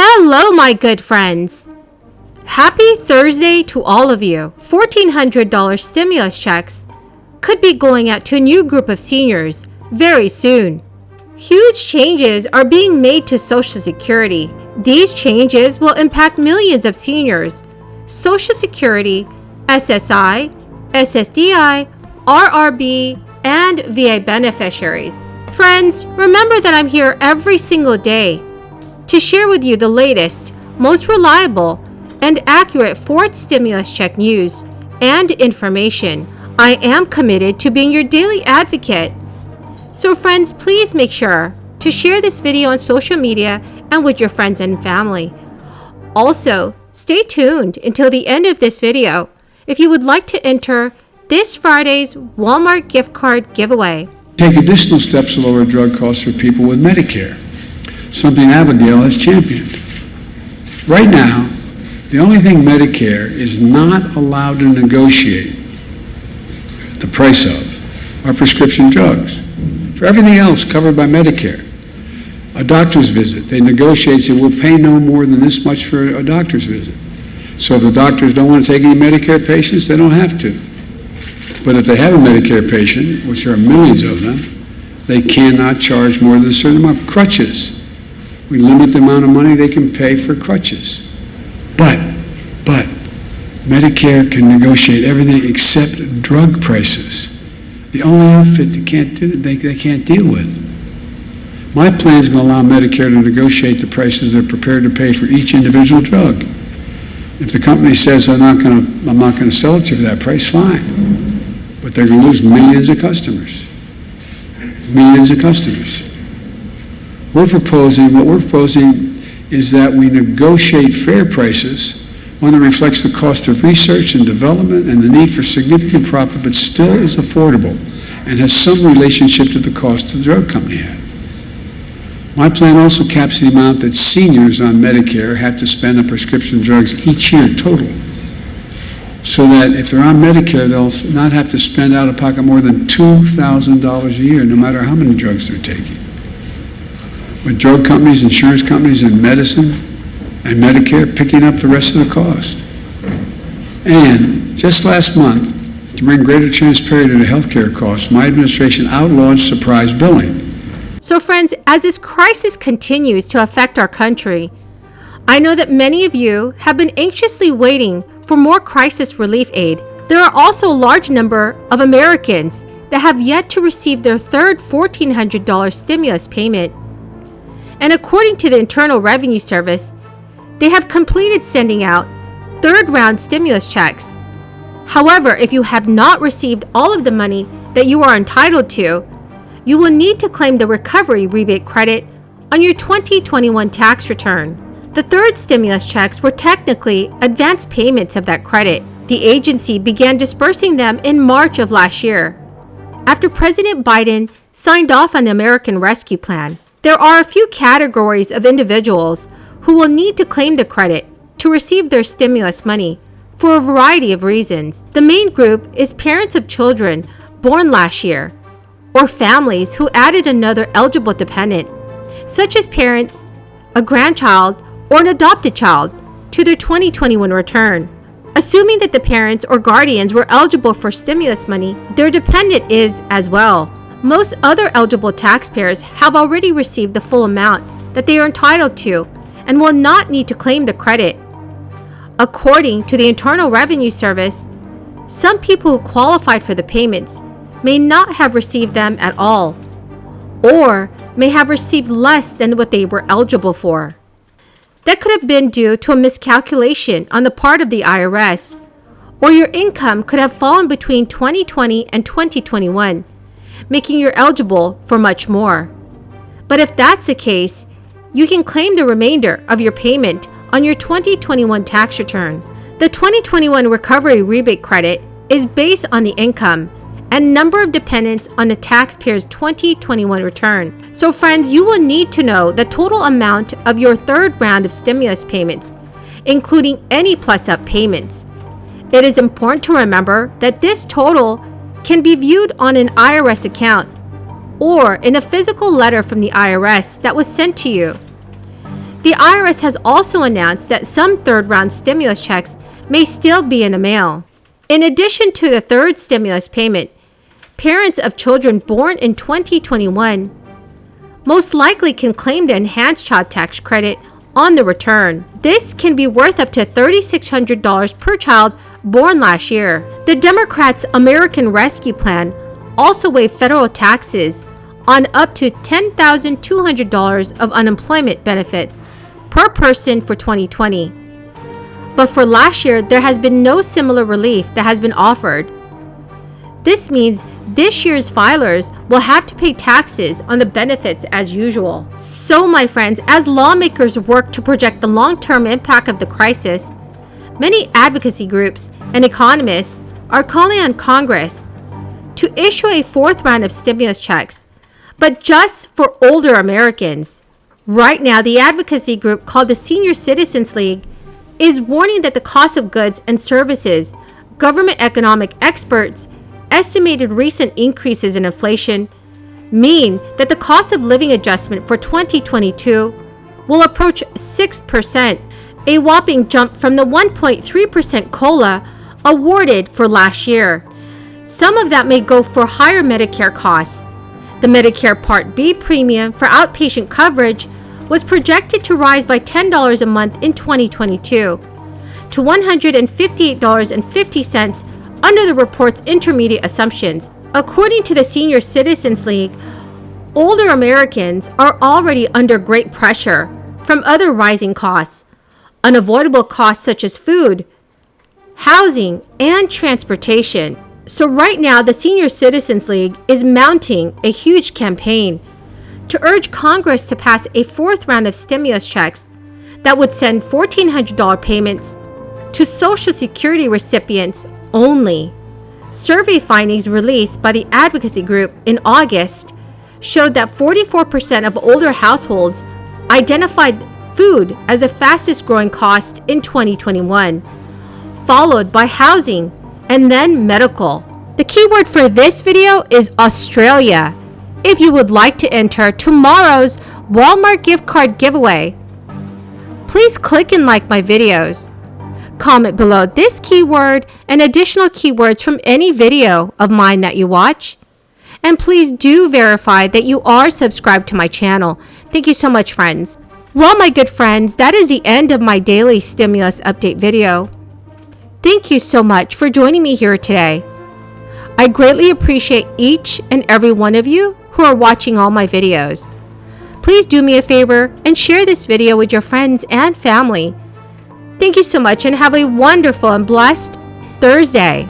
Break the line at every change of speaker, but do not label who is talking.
Hello, my good friends. Happy Thursday to all of you. $1,400 stimulus checks could be going out to a new group of seniors very soon. Huge changes are being made to Social Security. These changes will impact millions of seniors. Social Security, SSI, SSDI, RRB, and VA beneficiaries. Friends, remember that I'm here every single day to share with you the latest, most reliable, and accurate fourth stimulus check news and information. I am committed to being your daily advocate. So friends, please make sure to share this video on social media and with your friends and family. Also, stay tuned until the end of this video if you would like to enter this Friday's Walmart gift card giveaway.
Take additional steps to lower drug costs for people with Medicare, something Abigail has championed. Right now, the only thing Medicare is not allowed to negotiate the price of are prescription drugs. For everything else covered by Medicare, a doctor's visit, they negotiate, say, we'll pay no more than this much for a doctor's visit. So if the doctors don't want to take any Medicare patients, they don't have to. But if they have a Medicare patient, which there are millions of them, they cannot charge more than a certain amount of crutches. We limit the amount of money they can pay for crutches. But Medicare can negotiate everything except drug prices. The only outfit they can't deal with. My plan is going to allow Medicare to negotiate the prices they're prepared to pay for each individual drug. If the company says I'm not going to sell it to you for that price, fine. But they're going to lose millions of customers. Millions of customers. What we're proposing is that we negotiate fair prices, one that reflects the cost of research and development and the need for significant profit, but still is affordable and has some relationship to the cost the drug company had. My plan also caps the amount that seniors on Medicare have to spend on prescription drugs each year total, so that if they're on Medicare, they'll not have to spend out of pocket more than $2,000 a year, no matter how many drugs they're taking. With drug companies, insurance companies, and medicine, and Medicare picking up the rest of the cost. And just last month, to bring greater transparency to healthcare costs, my administration outlawed surprise billing.
So friends, as this crisis continues to affect our country, I know that many of you have been anxiously waiting for more crisis relief aid. There are also a large number of Americans that have yet to receive their third $1,400 stimulus payment. And according to the Internal Revenue Service, they have completed sending out third-round stimulus checks. However, if you have not received all of the money that you are entitled to, you will need to claim the recovery rebate credit on your 2021 tax return. The third stimulus checks were technically advance payments of that credit. The agency began dispersing them in March of last year, after President Biden signed off on the American Rescue Plan. There are a few categories of individuals who will need to claim the credit to receive their stimulus money for a variety of reasons. The main group is parents of children born last year, or families who added another eligible dependent, such as parents, a grandchild, or an adopted child, to their 2021 return. Assuming that the parents or guardians were eligible for stimulus money, their dependent is as well. Most other eligible taxpayers have already received the full amount that they are entitled to and will not need to claim the credit. According to the Internal Revenue Service, some people who qualified for the payments may not have received them at all, or may have received less than what they were eligible for. That could have been due to a miscalculation on the part of the IRS, or your income could have fallen between 2020 and 2021, making you eligible for much more. But if that's the case, you can claim the remainder of your payment on your 2021 tax return. The 2021 recovery rebate credit is based on the income and number of dependents on the taxpayer's 2021 return. So friends, you will need to know the total amount of your third round of stimulus payments, including any plus-up payments. It is important to remember that this total can be viewed on an IRS account or in a physical letter from the IRS that was sent to you. The IRS has also announced that some third-round stimulus checks may still be in the mail. In addition to the third stimulus payment, parents of children born in 2021 most likely can claim the enhanced child tax credit on the return. This can be worth up to $3,600 per child born last year. The Democrats' American Rescue Plan also waived federal taxes on up to $10,200 of unemployment benefits per person for 2020. But for last year, there has been no similar relief that has been offered. This means this year's filers will have to pay taxes on the benefits as usual. So, my friends, as lawmakers work to project the long-term impact of the crisis, many advocacy groups and economists are calling on Congress to issue a fourth round of stimulus checks, but just for older Americans. Right now, the advocacy group called the Senior Citizens League is warning that the cost of goods and services, government economic experts estimated recent increases in inflation mean that the cost of living adjustment for 2022 will approach 6%, a whopping jump from the 1.3% COLA awarded for last year. Some of that may go for higher Medicare costs. The Medicare Part B premium for outpatient coverage was projected to rise by $10 a month in 2022 to $158.50 under the report's intermediate assumptions. According to the Senior Citizens League, older Americans are already under great pressure from other rising costs, unavoidable costs such as food, housing, and transportation. So right now, the Senior Citizens League is mounting a huge campaign to urge Congress to pass a fourth round of stimulus checks that would send $1,400 payments to Social Security recipients only. Survey findings released by the advocacy group in August showed that 44% of older households identified food as the fastest growing cost in 2021, followed by housing and then medical. The keyword for this video is Australia. If you would like to enter tomorrow's Walmart gift card giveaway, please click and like my videos. Comment below this keyword and additional keywords from any video of mine that you watch. And please do verify that you are subscribed to my channel. Thank you so much, friends. Well, my good friends, that is the end of my daily stimulus update video. Thank you so much for joining me here today. I greatly appreciate each and every one of you who are watching all my videos. Please do me a favor and share this video with your friends and family. Thank you so much and have a wonderful and blessed Thursday.